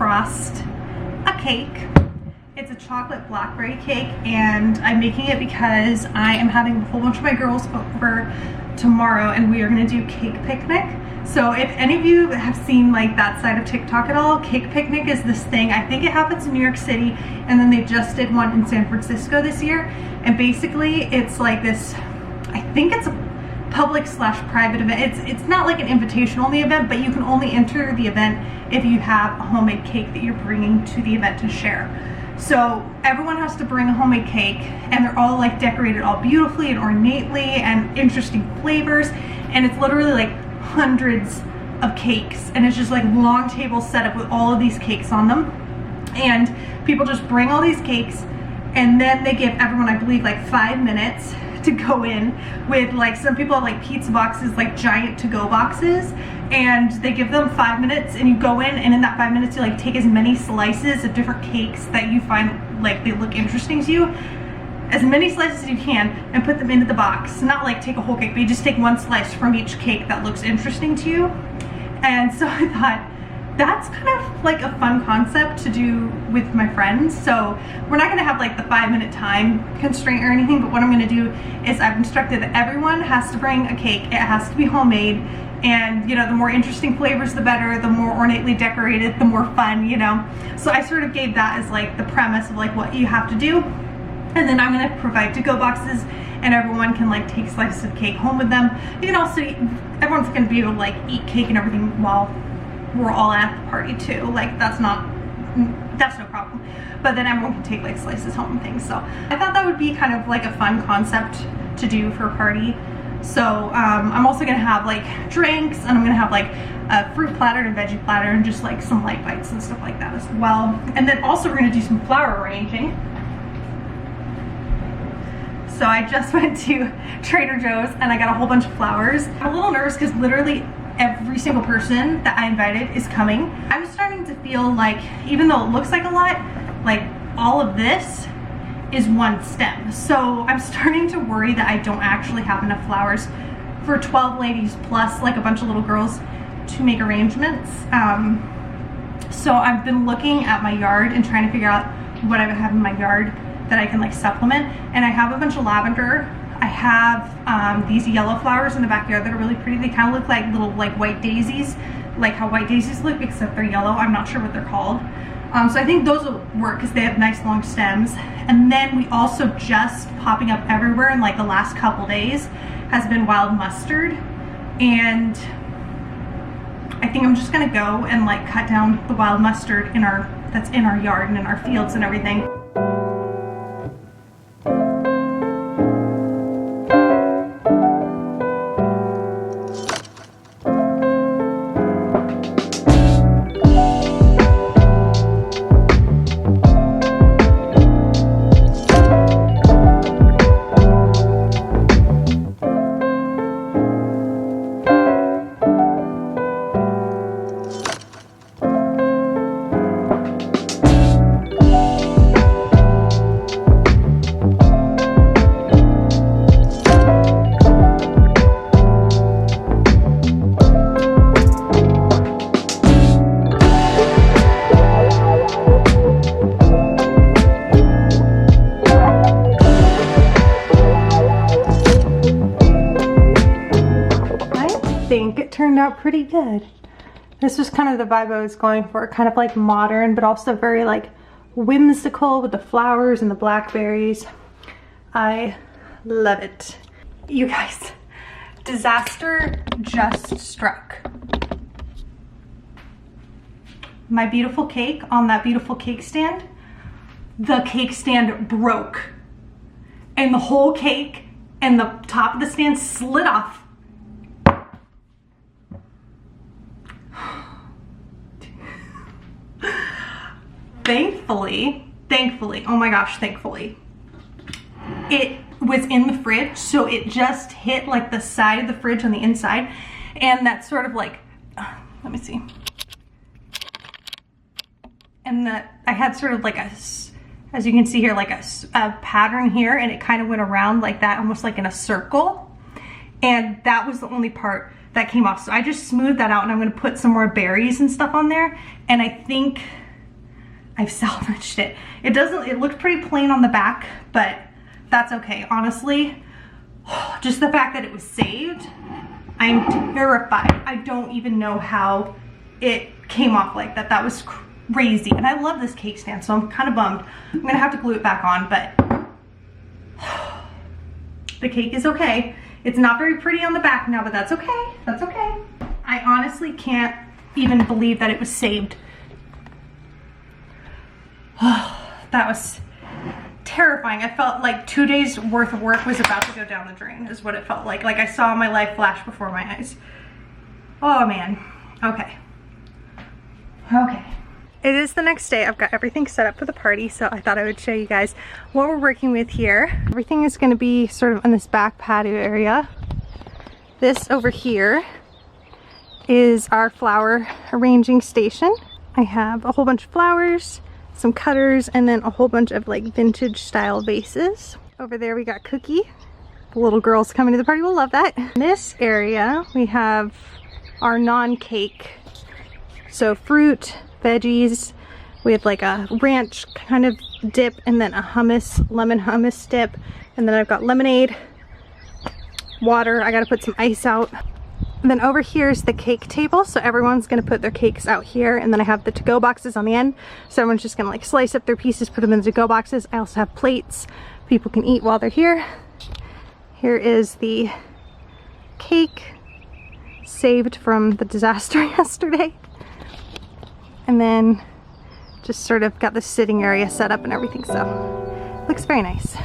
frost a cake. It's a chocolate blackberry cake, and I'm making it because I am having a whole bunch of my girls over tomorrow and we are gonna do cake picnic. So if any of you have seen like that side of TikTok at all, cake picnic is this thing. I think it happens in New York City, and then they just did one in San Francisco this year. And basically it's like this, I think it's a public/private event. It's not like an invitation only event, but you can only enter the event if you have a homemade cake that you're bringing to the event to share. So everyone has to bring a homemade cake, and they're all like decorated all beautifully and ornately and interesting flavors, and it's literally like hundreds of cakes, and it's just like long tables set up with all of these cakes on them, and people just bring all these cakes, and then they give everyone, I believe, like 5 minutes to go in with, like, some people have like pizza boxes, like giant to-go boxes, and they give them 5 minutes, and you go in, and in that 5 minutes you like take as many slices of different cakes that you find like they look interesting to you, as many slices as you can, and put them into the box. Not like take a whole cake, but you just take one slice from each cake that looks interesting to you. And so I thought that's kind of like a fun concept to do with my friends. So we're not gonna have like the 5-minute time constraint or anything, but what I'm gonna do is I've instructed that everyone has to bring a cake. It has to be homemade, and you know, the more interesting flavors the better, the more ornately decorated, the more fun, you know. So I sort of gave that as like the premise of like what you have to do. And then I'm gonna provide to-go boxes, and everyone can like take slices of cake home with them. You can also, everyone's gonna be able to like eat cake and everything while we're all at the party too. Like that's no problem. But then everyone can take like slices home and things. So I thought that would be kind of like a fun concept to do for a party. So I'm also gonna have like drinks, and I'm gonna have like a fruit platter and a veggie platter, and just like some light bites and stuff like that as well. And then also we're gonna do some flower arranging. So I just went to Trader Joe's and I got a whole bunch of flowers. I'm a little nervous because literally every single person that I invited is coming. I was starting to feel like, even though it looks like a lot, like all of this is one stem. So I'm starting to worry that I don't actually have enough flowers for 12 ladies plus like a bunch of little girls to make arrangements. So I've been looking at my yard and trying to figure out what I would have in my yard that I can like supplement, and I have a bunch of lavender. I have these yellow flowers in the backyard that are really pretty. They kind of look like little like white daisies, like how white daisies look, except they're yellow. I'm not sure what they're called. So I think those will work because they have nice long stems. And then we also, just popping up everywhere in like the last couple days, has been wild mustard, and I think I'm just gonna go and like cut down the wild mustard that's in our yard and in our fields and everything. Turned out pretty good. This was kind of the vibe I was going for, kind of like modern, but also very like whimsical with the flowers and the blackberries. I love it. You guys, disaster just struck. My beautiful cake on that beautiful cake stand, the cake stand broke, and the whole cake and the top of the stand slid off. Thankfully, oh my gosh, thankfully, it was in the fridge, so it just hit like the side of the fridge on the inside, and that's sort of like, let me see, and I had sort of like as you can see here, like a pattern here, and it kind of went around like that, almost like in a circle, and that was the only part that came off. So I just smoothed that out, and I'm gonna put some more berries and stuff on there, and I think I've salvaged it. It looked pretty plain on the back, but that's okay. Honestly, just the fact that it was saved, I'm terrified. I don't even know how it came off like that. That was crazy. And I love this cake stand, so I'm kind of bummed. I'm gonna have to glue it back on, but the cake is okay. It's not very pretty on the back now, but that's okay. That's okay. I honestly can't even believe that it was saved. That was terrifying. I felt like 2 days worth of work was about to go down the drain, is what it felt like. Like I saw my life flash before my eyes. Oh man. Okay. Okay. It is the next day. I've got everything set up for the party, so I thought I would show you guys what we're working with here. Everything is going to be sort of in this back patio area. This over here is our flower arranging station. I have a whole bunch of flowers, some cutters, and then a whole bunch of like vintage style vases. Over there we got Cookie. The little girls coming to the party will love that. In this area we have our non-cake. So fruit, veggies. We have like a ranch kind of dip and then a hummus, lemon hummus dip. And then I've got lemonade, water. I gotta put some ice out. And then over here is the cake table, so everyone's gonna put their cakes out here, and then I have the to-go boxes on the end, so everyone's just gonna like slice up their pieces, put them in the to-go boxes. I also have plates people can eat while they're here. Here is the cake saved from the disaster yesterday. And then just sort of got the sitting area set up and everything, so looks very nice.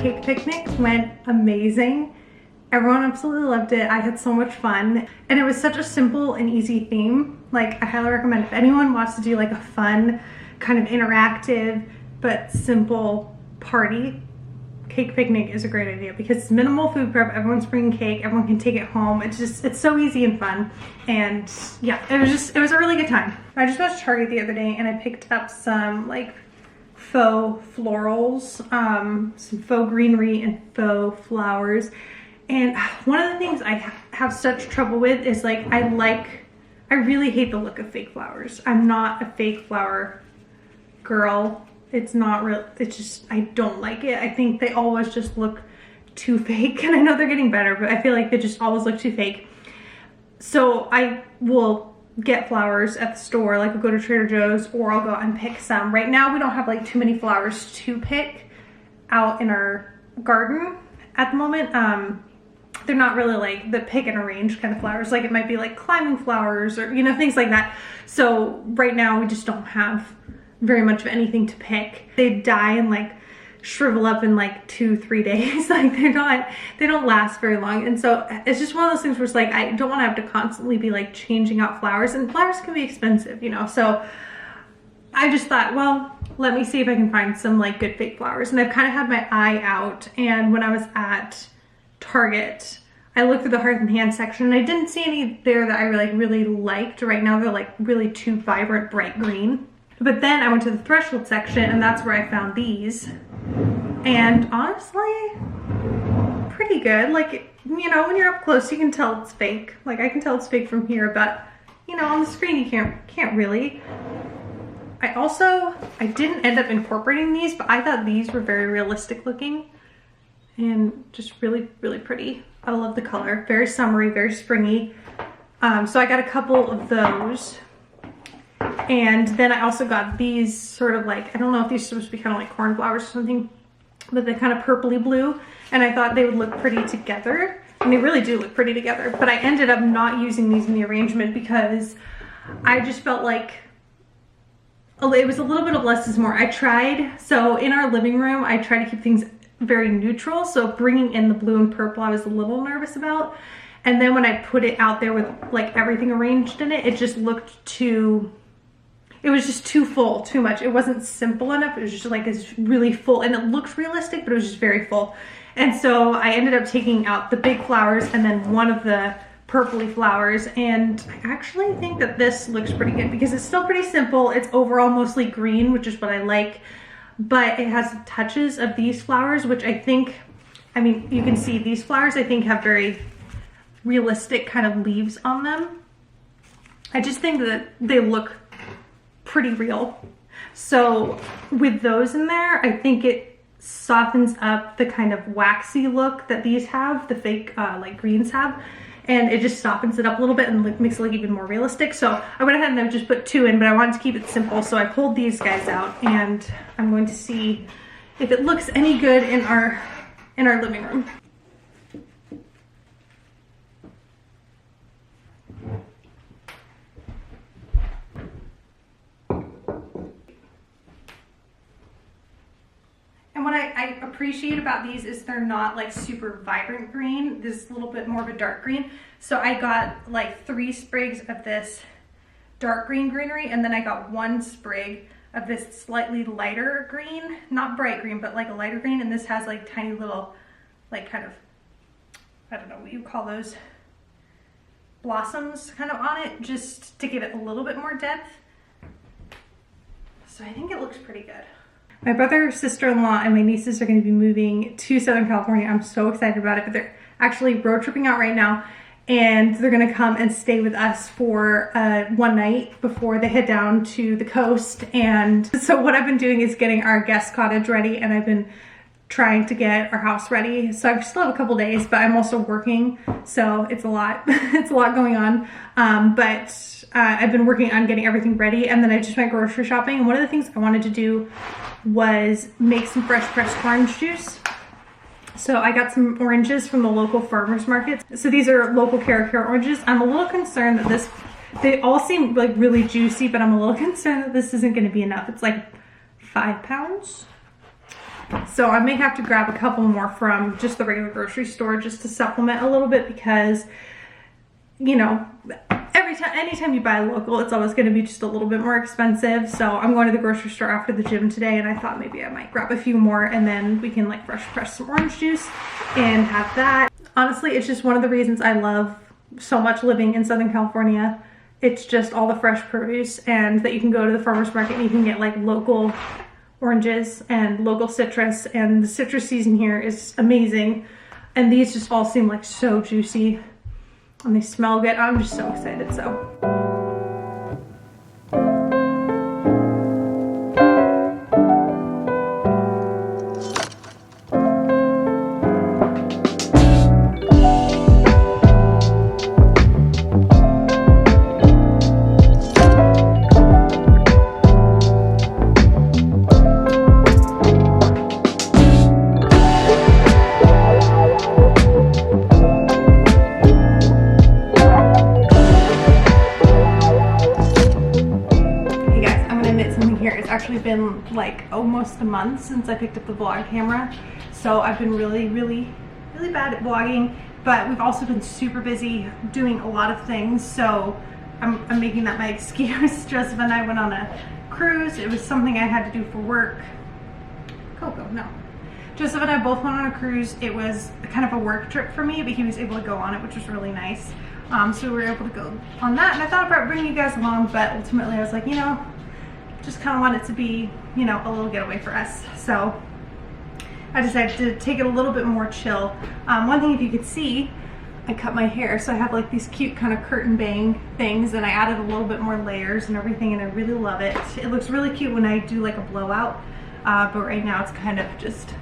Cake picnic went amazing. Everyone absolutely loved it. I had so much fun, and it was such a simple and easy theme. Like, I highly recommend if anyone wants to do like a fun, kind of interactive but simple party, cake picnic is a great idea because it's minimal food prep. Everyone's bringing cake, everyone can take it home. It's so easy and fun, and yeah, it was a really good time. I just went to Target the other day and I picked up some like faux florals, some faux greenery and faux flowers. And one of the things I have such trouble with is like, I really hate the look of fake flowers. I'm not a fake flower girl. It's not real, it's just, I don't like it. I think they always just look too fake, and I know they're getting better, but I feel like they just always look too fake. So I will get flowers at the store, like I'll go to Trader Joe's or I'll go out and pick some. Right now we don't have like too many flowers to pick out in our garden at the moment. They're not really like the pick and arrange kind of flowers. Like it might be like climbing flowers or, you know, things like that. So right now we just don't have very much of anything to pick. They die and like shrivel up in like 2-3 days. Like they don't last very long. And so it's just one of those things where it's like, I don't want to have to constantly be like changing out flowers, and flowers can be expensive, you know? So I just thought, well, let me see if I can find some like good fake flowers. And I've kind of had my eye out, and when I was at Target, I looked through the hearth and hand section and I didn't see any there that I really liked. Right now they're like really too vibrant, bright green. But then I went to the threshold section, and that's where I found these. And honestly, pretty good. Like, you know, when you're up close, you can tell it's fake. Like, I can tell it's fake from here, but you know, on the screen you can't really. I didn't end up incorporating these, but I thought these were very realistic looking and just really pretty. I love the color. Very summery, very springy. So I got a couple of those. And then I also got these sort of like, I don't know if these are supposed to be kind of like cornflowers or something, but they're kind of purpley blue. And I thought they would look pretty together. And they really do look pretty together. But I ended up not using these in the arrangement because I just felt like it was a little bit of less is more. I tried, so in our living room, I try to keep things very neutral. So bringing in the blue and purple, I was a little nervous about. And then when I put it out there with like everything arranged in it, it just looked too, it was just too full, too much. It wasn't simple enough. It was just like this really full, and it looked realistic, but it was just very full. And so I ended up taking out the big flowers and then one of the purpley flowers, and I actually think that this looks pretty good because it's still pretty simple. It's overall mostly green, which is what I like, but it has touches of these flowers, which I think, I mean, you can see these flowers I think have very realistic kind of leaves on them. I just think that they look pretty real. So with those in there, I think it softens up the kind of waxy look that these have, the fake like greens have, and it just softens it up a little bit and makes it look even more realistic. So I went ahead and I just put 2 in, but I wanted to keep it simple, so I pulled these guys out, and I'm going to see if it looks any good in our living room. And what I appreciate about these is they're not like super vibrant green. This is a little bit more of a dark green. So I got like 3 sprigs of this dark green greenery, and then I got 1 sprig of this slightly lighter green, not bright green, but like a lighter green. And this has like tiny little, like kind of, I don't know what you call those, blossoms kind of on it, just to give it a little bit more depth. So I think it looks pretty good. My brother, sister-in-law, and my nieces are going to be moving to Southern California. I'm so excited about it, but they're actually road tripping out right now, and they're going to come and stay with us for 1 night before they head down to the coast. And so what I've been doing is getting our guest cottage ready, and I've been trying to get our house ready. So I still have a couple days, but I'm also working, so it's a lot. It's a lot going on. I've been working on getting everything ready, and then I just went grocery shopping. And one of the things I wanted to do was make some fresh pressed orange juice. So I got some oranges from the local farmers market. So these are local Caricara oranges. I'm a little concerned that they all seem like really juicy, but I'm a little concerned that this isn't going to be enough. It's like 5 pounds. So I may have to grab a couple more from just the regular grocery store just to supplement a little bit, because, you know, anytime you buy local, it's always going to be just a little bit more expensive. So I'm going to the grocery store after the gym today, and I thought maybe I might grab a few more, and then we can like fresh press some orange juice and have that. Honestly, it's just one of the reasons I love so much living in Southern California. It's just all the fresh produce, and that you can go to the farmer's market and you can get like local oranges and local citrus, and the citrus season here is amazing. And these just all seem like so juicy. And they smell good. I'm just so excited. So been like almost a month since I picked up the vlog camera, so I've been really bad at vlogging, but we've also been super busy doing a lot of things, so I'm making that my excuse. Joseph and I went on a cruise. It was something I had to do for work. Coco, no. Joseph and I both went on a cruise. It was kind of a work trip for me, but he was able to go on it, which was really nice. So we were able to go on that, and I thought about bringing you guys along, but ultimately I was like, you know, just kind of want it to be, you know, a little getaway for us. So I decided to take it a little bit more chill. One thing, if you could see, I cut my hair, so I have like these cute kind of curtain bang things, and I added a little bit more layers and everything, and I really love it. It looks really cute when I do like a blowout, but right now it's kind of just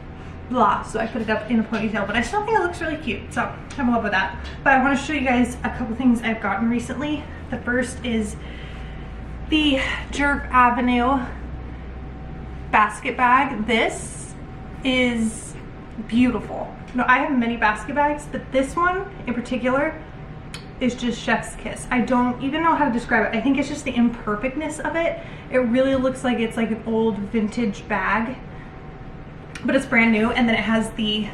blah, so I put it up in a ponytail, but I still think it looks really cute, so I'm in love with that. But I want to show you guys a couple things I've gotten recently. The first is the Jerk Avenue basket bag. This is beautiful. No, I have many basket bags, but this one in particular is just chef's kiss. I don't even know how to describe it. I think it's just the imperfectness of it. It really looks like it's like an old vintage bag, but it's brand new, and then it has the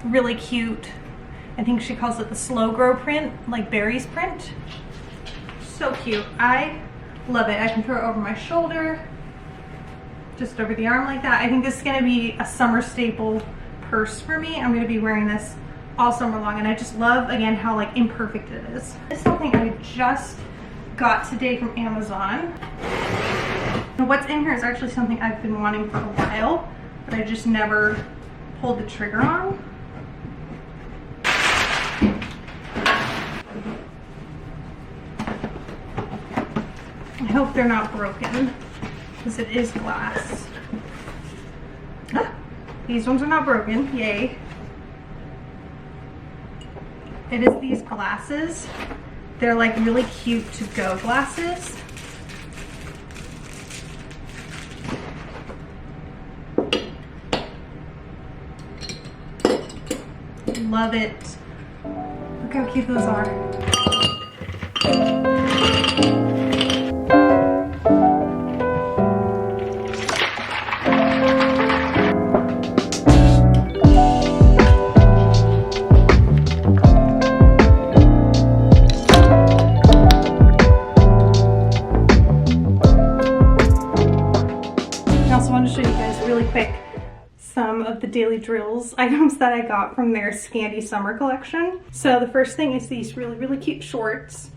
really cute, I think she calls it the slow grow print, like berries print. So cute. I love it. I can throw it over my shoulder, just over the arm like that. I think this is going to be a summer staple purse for me. I'm going to be wearing this all summer long, and I just love, again, how like imperfect it is. This is something I just got today from Amazon. And what's in here is actually something I've been wanting for a while, but I just never pulled the trigger on. I hope they're not broken, because it is glass. Ah, these ones are not broken, yay. It is these glasses. They're like really cute to-go glasses. Love it. Look how cute those are. I also want to show you guys really quick some of the Daily Drills items that I got from their Scandi Summer collection. So the first thing is these really cute shorts.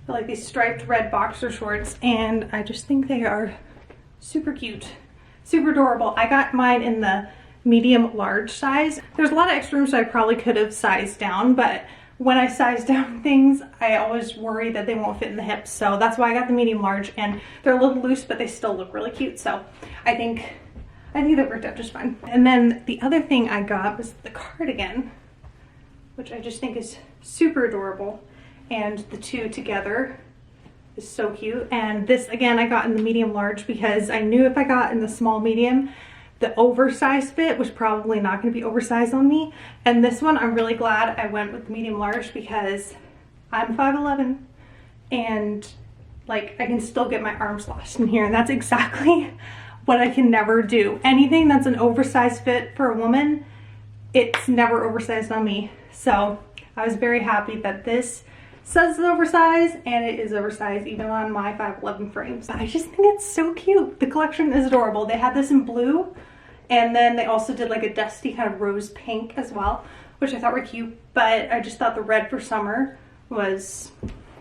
They're like these striped red boxer shorts, and I just think they are super cute, super adorable. I got mine in the medium large size. There's a lot of extra room, so I probably could have sized down, but when I size down things, I always worry that they won't fit in the hips. So that's why I got the medium large, and they're a little loose, but they still look really cute. So I think that worked out just fine. And then the other thing I got was the cardigan, which I just think is super adorable. And the two together is so cute. And this, again, I got in the medium large because I knew if I got in the small medium, the oversized fit was probably not going to be oversized on me. And this one, I'm really glad I went with the medium large because I'm 5'11", and like I can still get my arms lost in here, and that's exactly what I can never do. Anything that's an oversized fit for a woman, it's never oversized on me. So I was very happy that this says it's oversized, and it is oversized even on my 5'11" frames. I just think it's so cute. The collection is adorable. They had this in blue, and then they also did like a dusty kind of rose pink as well, which I thought were cute, but I just thought the red for summer was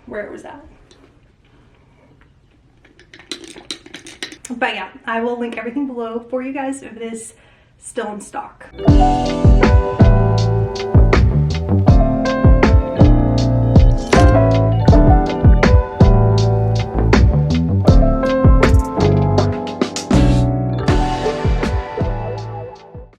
where it was at. But yeah, I will link everything below for you guys if it is still in stock.